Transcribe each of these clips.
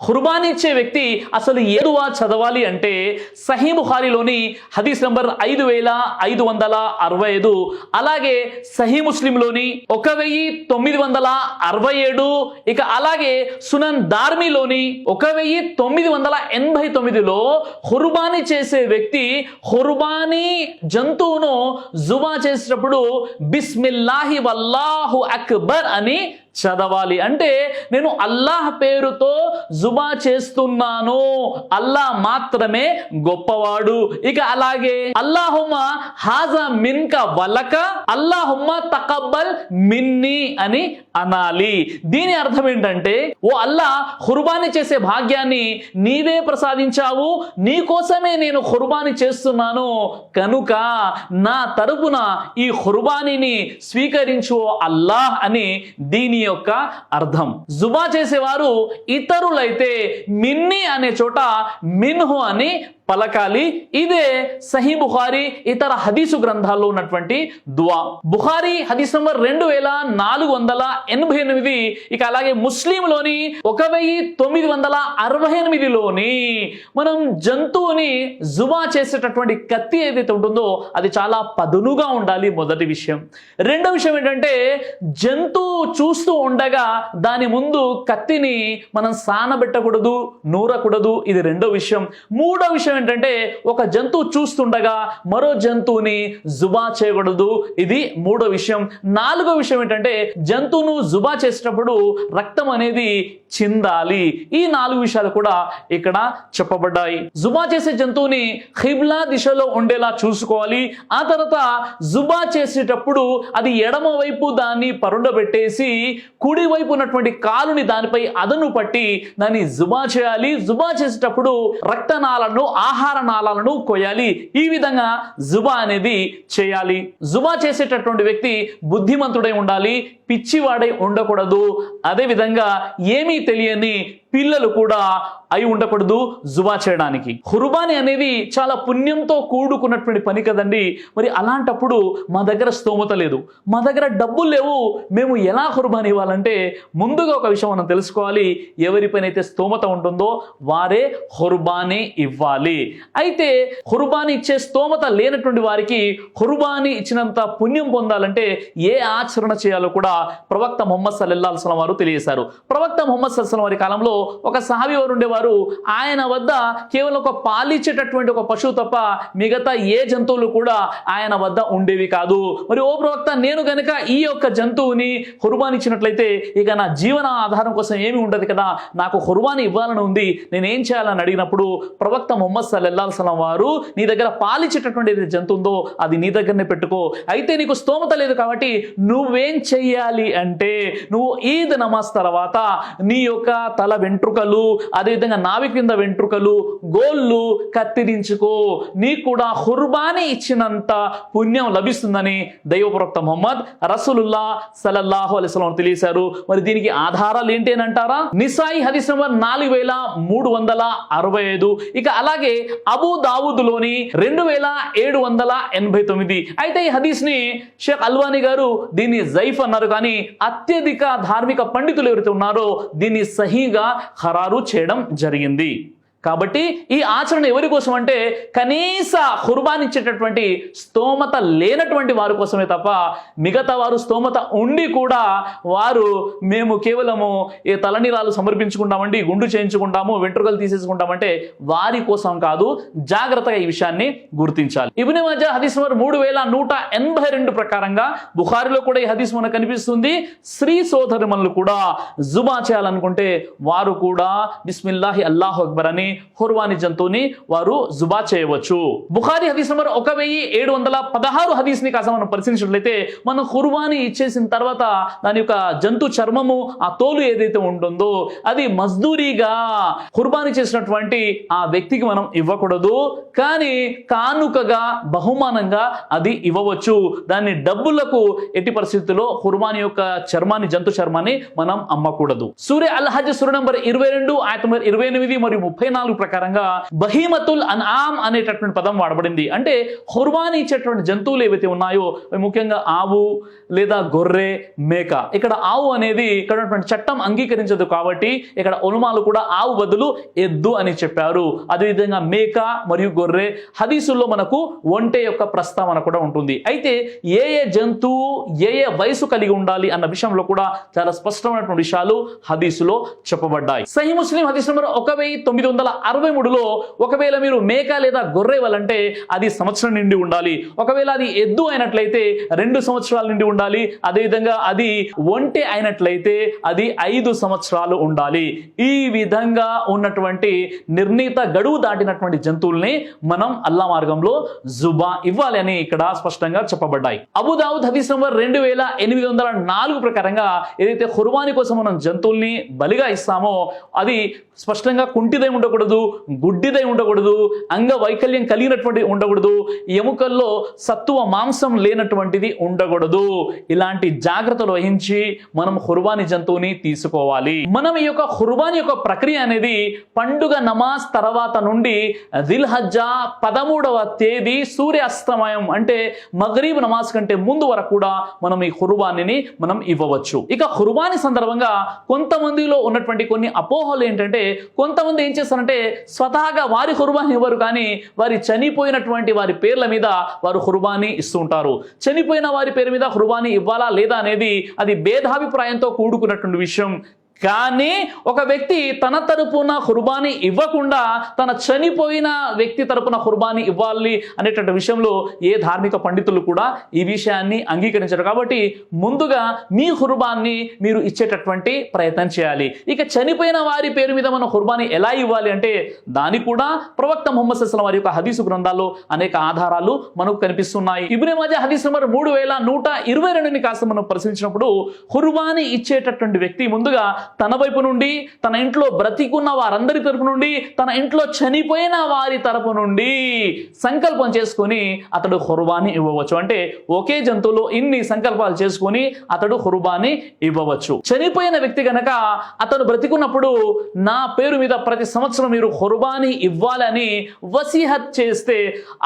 ఖుర్బానీ ఇచ్చే వ్యక్తి అసలు ఏ దువా చదవాలి అంటే సహీ బుఖారీలోని హదీస్ నంబర్ 5565, అలాగే సహీ ముస్లింలోని 1967, ఇక అలాగే సునన్ దార్మీలోని 1989లో ఖుర్బానీ చేసే వ్యక్తి ఖుర్బానీ జంతువును జుబా చేసేటప్పుడు బిస్మిల్లాహి వల్లాహు అక్బర్ అని చదవాలి. అంటే నేను అల్లాహ్ పేరుతో జుబా చేస్తున్నాను, అల్లాహ్ మాత్రమే గొప్పవాడు. ఇక అలాగే అల్లాహుమ్మా హాజా మిన్క వలక అల్లాహుమ్మా తకబ్బల్ మిన్ని అని అనాలి. దీని అర్థం ఏంటంటే, ఓ అల్లాహ్, ఖుర్బానీ చేసే భాగ్యాన్ని నీవే ప్రసాదించావు, నీకోసమే నేను ఖుర్బానీ చేస్తున్నాను, కనుక నా తరపున ఈ ఖుర్బానీని స్వీకరించు అల్లాహ్ అని దీని యొక్క అర్థం. జుబా చేసేవారు ఇతరులైతే మిన్ని అనే చోట మిన్హు అని పలకాలి. ఇదే సహీ బుఖారీ ఇతర హదీసు గ్రంథాల్లో ఉన్నటువంటి దువా. బుఖారీ హదీస్ నంబర్ 2488, ఇక అలాగే ముస్లింలోని 1968లోని మనం జంతువుని జుబా చేసేటటువంటి కత్తి ఏదైతే ఉంటుందో అది చాలా పదునుగా ఉండాలి, మొదటి విషయం. రెండో విషయం ఏంటంటే, జంతువు చూస్తూ ఉండగా దాని ముందు కత్తిని మనం సానబెట్టకూడదు, నూరకూడదు, ఇది రెండో విషయం. మూడో విషయం ఏంటంటే, ఒక జంతువు చూస్తుండగా మరో జంతువుని జుబా చేయకూడదు, ఇది మూడో విషయం. నాలుగో విషయం ఏంటంటే, జంతువును జుబా చేసేటప్పుడు రక్తం అనేది చిందాలి. ఈ 4 విషయాలు కూడా ఇక్కడ చెప్పబడ్డాయి. జుబా చేసే జంతువుని ఖిబ్లా దిశలో ఉండేలా చూసుకోవాలి. ఆ తర్వాత జుబా చేసేటప్పుడు అది ఎడమ వైపు దాన్ని పరుండబెట్టేసి కుడి వైపు ఉన్నటువంటి కాలుని దానిపై అదను పట్టి దాన్ని జుబా చేయాలి. జుబా చేసేటప్పుడు రక్తనాళాలను, ఆహార నాళాలను కొయ్యాలి. ఈ విధంగా జుబా అనేది చేయాలి. జుబా చేసేటటువంటి వ్యక్తి బుద్ధిమంతుడై ఉండాలి, పిచ్చివాడై ఉండకూడదు. అదే విధంగా ఏమీ తెలియని పిల్లలు కూడా అయి ఉండకూడదు జుబా చేయడానికి. ఖుర్బానీ అనేది చాలా పుణ్యంతో కూడుకున్నటువంటి పని కదండి. మరి అలాంటప్పుడు మా దగ్గర స్తోమత లేదు, మా దగ్గర డబ్బులు లేవు, మేము ఎలా ఖుర్బానీ ఇవ్వాలంటే, ముందుగా ఒక విషయం మనం తెలుసుకోవాలి. ఎవరిపైనైతే స్తోమత ఉంటుందో వారే ఖుర్బానీ ఇవ్వాలి. అయితే ఖుర్బానీ ఇచ్చే స్తోమత లేనటువంటి వారికి ఖుర్బానీ ఇచ్చినంత పుణ్యం పొందాలంటే ఏ ఆచరణ చేయాలో కూడా ప్రవక్త ముహమ్మద్ సల్లల్లాహు అలైహి వసల్లం వారు తెలియజేశారు. ప్రవక్త ముహమ్మద్ సల్లల్లాహు అలైహి వసల్లం వారి కాలంలో ఒక సహాబీ వారు ఉండేవారు. ఆయన వద్ద కేవలం ఒక పాలిచ్చేటటువంటి ఒక పశువు తప్ప మిగతా ఏ జంతువులు కూడా ఆయన వద్ద ఉండేవి కాదు. మరి ఓ ప్రవక్త, నేను గనక ఈ యొక్క జంతువుని ఖుర్బానీ ఇచ్చినట్లయితే ఇక నా జీవన ఆధారం కోసం ఏమి ఉండదు కదా, నాకు ఖుర్బానీ ఇవ్వాలని ఉంది, నేనేం చేయాలని అడిగినప్పుడు ప్రవక్త ముహమ్మద్ సల్లల్లాహు అలైహి వసల్లం వారు, నీ దగ్గర పాలిచ్చేటటువంటి ఏదైతే జంతువు ఉందో అది నీ దగ్గరనే పెట్టుకో. అయితే నీకు స్తోమత లేదు కాబట్టి నువ్వేం చెయ్యాలి అంటే, నువ్వు ఈద్ నమాజ్ తర్వాత నీ యొక్క తల వెంట్రుకలు, అదేవిధంగా నాభి కింద వెంట్రుకలు, గోళ్ళు కత్తిరించుకో, నీకు కూడా ఖుర్బానీ ఇచ్చినంత పుణ్యం లభిస్తుందని దైవ ప్రవక్త ముహమ్మద్ రసూలుల్లాహ్ సల్లల్లాహు అలైహి వసల్లం తెలియజేశారు. మరి దీనికి ఆధారాలు ఏంటి అని అంటారా? నిసాయి హదీస్ నంబర్ 4365, ఇక అలాగే అబూ దావూద్లోని 2789. అయితే ఈ హదీస్ ని షేక్ అల్వానీ గారు దీన్ని జైఫ్ అన్నారు, కానీ అత్యధిక ధార్మిక పండితులు ఎవరైతే ఉన్నారో దీన్ని సహీగా ఖరారు చేయడం జరిగింది. కాబట్టి ఈ ఆచరణ ఎవరి కోసం అంటే, కనీస ఖుర్బానీ ఇచ్చేటటువంటి స్తోమత లేనటువంటి వారి కోసమే తప్ప మిగతా వారు స్తోమత ఉండి కూడా వారు మేము కేవలము ఏ తలనీలాలు సమర్పించుకుంటామండి, గుండు చేయించుకుంటాము, వెంట్రుకలు తీసేసుకుంటామంటే వారి కోసం కాదు. జాగ్రత్తగా ఈ విషయాన్ని గుర్తించాలి. ఇబ్నే మాజా హదీస్ నంబర్ 3182 ప్రకారంగా బుఖారీలో కూడా ఈ హదీస్ మనకు కనిపిస్తుంది. స్త్రీ సోదరిమణులు కూడా జుబా చేయాలనుకుంటే వారు కూడా బిస్మిల్లాహి అల్లాహు అక్బర్ అని ఖుర్బానీ జంతువుని వారు జుబా చేయవచ్చు. బుఖారీ హదీస్ నంబర్ 1716 హదీస్ ని కాస్త మనం పరిశీలించినట్లయితే, మనం ఖుర్బానీ ఇచ్చేసిన తర్వాత దాని యొక్క జంతు చర్మము, ఆ తోలు ఏదైతే ఉంటుందో అది మజ్దూరీగా ఖుర్బానీ చేసినటువంటి ఆ వ్యక్తికి మనం ఇవ్వకూడదు, కానీ కానుకగా బహుమానంగా అది ఇవ్వవచ్చు. దాన్ని డబ్బులకు ఎట్టి పరిస్థితుల్లో ఖుర్బానీ యొక్క చర్మాన్ని, జంతు చర్మాన్ని మనం అమ్మకూడదు. సూరే అల్ హజ్ సూర నంబర్ 22 ఆయత నంబర్ 28 మరియు 34 24 ప్రకారంగా బహీమతుల్ అన్ఆమ్ అనేటటువంటి పదం వాడబడింది. అంటే ఖుర్బానీ ఇచ్చేటువంటి జంతువులు ఏవైతే ఉన్నాయో ముఖ్యంగా ఆవు లేదా గొర్రె, మేక. ఇక్కడ ఆవు అనేది ఇక్కడ చట్టం అంగీకరించదు కాబట్టి ఇక్కడ ఉలమాలు కూడా ఆవు బదులు ఎద్దు అని చెప్పారు. అదేవిధంగా మేక మరియు గొర్రె హదీసుల్లో మనకు ఒంటె యొక్క ప్రస్తావన కూడా ఉంటుంది. అయితే ఏ జంతువు ఏ వయసు కలిగి ఉండాలి అన్న విషయంలో కూడా చాలా స్పష్టమైనటువంటి విషయాలు హదీసులో చెప్పబడ్డాయి. సహీ ముస్లిం హదీస్ నంబర్ 1963లో ఒకవేళ మీరు మేక లేదా గొర్రె ఇవ్వాలంటే అది సంవత్సరం నిండి ఉండాలి. ఒకవేళ అది ఎద్దు అయినట్లయితే 2 సంవత్సరాల నిండి ఉండాలి. అదేవిధంగా అది ఒంటె అయినట్లయితే అది 5 సంవత్సరాలు ఉండాలి. ఈ విధంగా ఉన్నటువంటి నిర్ణీత గడువు దాటినటువంటి జంతువుల్ని మనం అల్లా మార్గంలో జుబా ఇవ్వాలి అని ఇక్కడ స్పష్టంగా చెప్పబడ్డాయి. అబూ దావుద్ హదీస్ నంబర్ 2804 ప్రకారంగా ఏదైతే ఖుర్బానీ కోసం మనం జంతువుల్ని బలిగా ఇస్తామో అది స్పష్టంగా కుంటిదై ఉండకూడదు, గుడ్డిదై ఉండకూడదు, అంగవైకల్యం కలిగినటువంటి ఉండకూడదు, ఎముకల్లో సత్తువ మాంసం లేనటువంటిది ఉండకూడదు. ఇలాంటి జాగ్రత్తలు వహించి మనం ఖుర్బానీ జంతువుని తీసుకోవాలి. మనం ఈ యొక్క ఖుర్బానీ యొక్క ప్రక్రియ అనేది పండుగ నమాజ్ తర్వాత నుండి దిల్హజ్జా 13వ తేదీ సూర్యాస్తమయం అంటే మగ్రీబ్ నమాజ్ కంటే ముందు వరకు కూడా మనం ఈ ఖుర్బానీని మనం ఇవ్వవచ్చు. ఇక ఖుర్బానీ సందర్భంగా కొంతమందిలో ఉన్నటువంటి కొన్ని అపోహలు ఏంటంటే కొంతమంది ఏం చేస్తారంటే స్వతహాగా వారి ఖుర్బానీ ఇవ్వరు, కానీ వారి చనిపోయినటువంటి వారి పేర్ల మీద వారు ఖుర్బానీ ఇస్తూ ఉంటారు. చనిపోయిన వారి పేరు మీద ఖుర్బానీ ఇవ్వాలా లేదా అనేది అది భేదాభిప్రాయంతో కూడుకున్నటువంటి విషయం. కానీ ఒక వ్యక్తి తన తరపున ఖుర్బానీ ఇవ్వకుండా తన చనిపోయిన వ్యక్తి తరపున ఖుర్బానీ ఇవ్వాలి అనేటువంటి విషయంలో ఏ ధార్మిక పండితులు కూడా ఈ విషయాన్ని అంగీకరించారు. కాబట్టి ముందుగా మీ ఖుర్బాన్ని మీరు ఇచ్చేటటువంటి ప్రయత్నం చేయాలి. ఇక చనిపోయిన వారి పేరు మీద మనం ఖుర్బానీ ఎలా ఇవ్వాలి అంటే దానికి కూడా ప్రవక్త ముహమ్మద్ సల్లల్లాహు అలైహి వసల్లం వారి యొక్క హదీసు గ్రంథాల్లో అనేక ఆధారాలు మనకు కనిపిస్తున్నాయి. ఇబ్నే మాజా హదీస్ నంబర్ 3122ని కాస్త మనం పరిశీలించినప్పుడు ఖుర్బానీ ఇచ్చేటటువంటి వ్యక్తి ముందుగా తన వైపు నుండి, తన ఇంట్లో బ్రతికున్న వారందరి తరపు నుండి, తన ఇంట్లో చనిపోయిన వారి తరపు నుండి సంకల్పం చేసుకొని అతడు ఖుర్బానీ ఇవ్వవచ్చు. అంటే ఒకే జంతువులో ఇన్ని సంకల్పాలు చేసుకొని అతడు ఖుర్బానీ ఇవ్వవచ్చు. చనిపోయిన వ్యక్తి కనుక అతడు బ్రతికున్నప్పుడు నా పేరు మీద ప్రతి సంవత్సరం మీరు ఖుర్బానీ ఇవ్వాలని వసీహత్ చేస్తే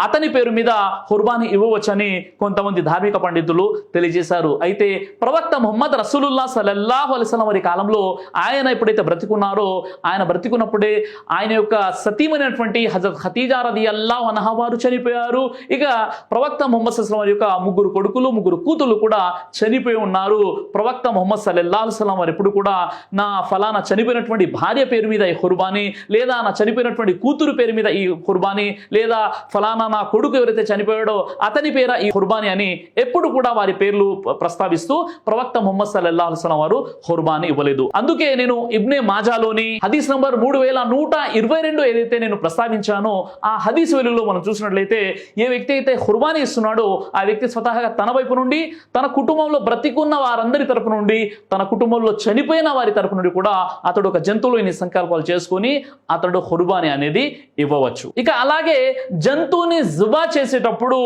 అతని పేరు మీద ఖుర్బానీ ఇవ్వవచ్చని కొంతమంది ధార్మిక పండితులు తెలియజేశారు. అయితే ప్రవక్త ముహమ్మద్ రసూలుల్లాహ్ సల్లల్లాహు అలైహి వసల్లం వారి కాలంలో ఆయన ఎప్పుడైతే బ్రతికున్నారో ఆయన బ్రతికున్నప్పుడే ఆయన యొక్క సతీమైనటువంటి హజరత్ ఖదీజా రదియల్లాహు అన్హా వారు చనిపోయారు. ఇక ప్రవక్త ముహమ్మద్ సల్లల్లాహు అలైహి వసల్లం యొక్క 3 కొడుకులు 3 కూతుళ్ళు కూడా చనిపోయి ఉన్నారు. ప్రవక్త ముహమ్మద్ సల్లల్లాహు అలైహి వసల్లం వారు ఎప్పుడు కూడా నా ఫలానా చనిపోయినటువంటి భార్య పేరు మీద ఈ ఖుర్బానీ, లేదా నా చనిపోయినటువంటి కూతురు పేరు మీద ఈ ఖుర్బానీ, లేదా ఫలానా నా కొడుకు ఎవరైతే చనిపోయాడో అతని పేర ఈ ఖుర్బానీ అని ఎప్పుడు కూడా వారి పేర్లు ప్రస్తావిస్తూ ప్రవక్త ముహమ్మద్ సల్లల్లాహు అలైహి వసల్లం వారు ఖుర్బానీ ఇవ్వలేదు. అందుకే నేను ఇబ్నే మాజాలోని హదీస్ నంబర్ 3122 ఏదైతే నేను ప్రస్తావించానో ఆ హదీస్ వెలుగులో మనం చూసినట్లయితే ఏ వ్యక్తి అయితే ఖుర్బానీ ఇస్తున్నాడో ఆ వ్యక్తి స్వతహాగా తన వైపు నుండి, తన కుటుంబంలో బ్రతికున్న వారందరి తరపు నుండి, తన కుటుంబంలో చనిపోయిన వారి తరపు నుండి కూడా అతడు ఒక జంతువులో ఇన్ని సంకల్పాలు చేసుకొని అతడు ఖుర్బానీ అనేది ఇవ్వవచ్చు. ఇక అలాగే జంతువుని జుబా చేసేటప్పుడు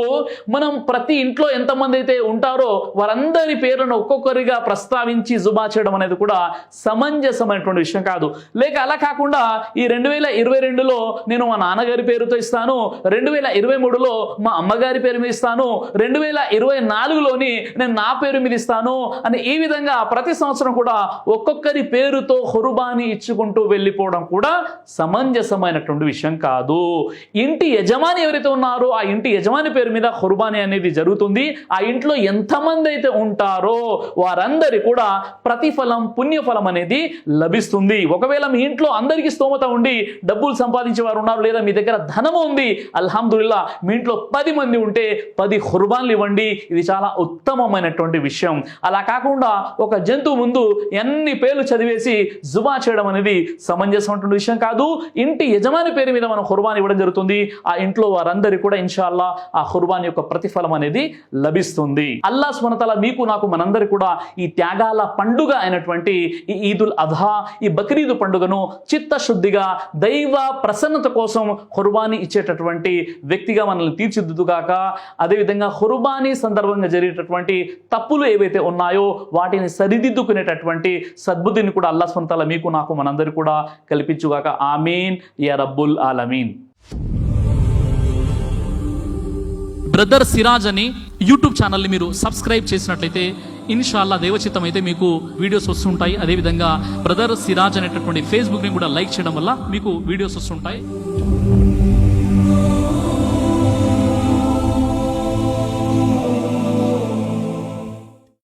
మనం ప్రతి ఇంట్లో ఎంతమంది అయితే ఉంటారో వారందరి పేర్లను ఒక్కొక్కరిగా ప్రస్తావించి జుబా చేయడం అనేది కూడా సమంజసమైనటువంటి విషయం కాదు. లేక అలా కాకుండా ఈ 2022లో నేను మా నాన్నగారి పేరుతో ఇస్తాను, 2023లో మా అమ్మగారి పేరు మీద ఇస్తాను, 2024లోని నేను నా పేరు మీద ఇస్తాను అని ఈ విధంగా ప్రతి సంవత్సరం కూడా ఒక్కొక్కరి పేరుతో ఖుర్బానీ ఇచ్చుకుంటూ వెళ్ళిపోవడం కూడా సమంజసమైనటువంటి విషయం కాదు. ఇంటి యజమాని ఎవరైతే ఉన్నారో ఆ ఇంటి యజమాని పేరు మీద ఖుర్బానీ అనేది జరుగుతుంది. ఆ ఇంట్లో ఎంతమంది అయితే ఉంటారో వారందరి కూడా ప్రతిఫలం, పుణ్యఫలం అనేది లభిస్తుంది. ఒకవేళ మీ ఇంట్లో అందరికీ స్తోమత ఉండి డబ్బులు సంపాదించే వారు ఉన్నారు, లేదా మీ దగ్గర ధనం ఉంది, అల్హమ్దులిల్లా మీ ఇంట్లో 10 మంది ఉంటే 10 ఖుర్బాన్లు ఇవ్వండి. ఇది చాలా ఉత్తమమైనటువంటి విషయం. అలా కాకుండా ఒక జంతువు ముందు ఎన్ని పేర్లు చదివేసి జుబా చేయడం అనేది సమంజసమైనటువంటి విషయం కాదు. ఇంటి యజమాని పేరు మీద మనం ఖుర్బానీ ఇవ్వడం జరుగుతుంది. ఆ ఇంట్లో వారందరికీ కూడా ఇన్షాల్లా ఆ ఖుర్బానీ యొక్క ప్రతిఫలం అనేది లభిస్తుంది. అల్లాహ్ సుబ్హానహు వ తఆలా మీకు నాకు మనందరికీ కూడా ఈ త్యాగాల పండుగ అయినటువంటి ఈ ఈదుల్ అధా, ఈ బక్రీదు పండుగను చిత్తశుద్ధిగా దైవ ప్రసన్నత కోసం ఖుర్బానీ ఇచ్చేటటువంటి వ్యక్తిగా మనల్ని తీర్చిదిద్దుగాక. అదేవిధంగా ఖుర్బానీ సందర్భంగా జరిగేటటువంటి తప్పులు ఏవైతే ఉన్నాయో వాటిని సరిదిద్దుకునేటటువంటి సద్బుద్ధిని కూడా అల్లాహ్ సుబ్హానహు వ తఆలా మీకు నాకు మనందరూ కూడా కల్పించుగాక. ఆమీన్ యా రబ్బుల్ ఆలమీన్. బ్రదర్ సిరాజ్ అని యూట్యూబ్ ఛానల్ని మీరు సబ్స్క్రైబ్ చేసినట్లయితే ఇన్షాల్లా దేవచిత్తం అయితే మీకు వీడియోస్ వస్తుంటాయి. అదేవిధంగా బ్రదర్ సిరాజ్ అనేటటువంటి ఫేస్బుక్ని కూడా లైక్ చేయడం వల్ల మీకు వీడియోస్ వస్తుంటాయి.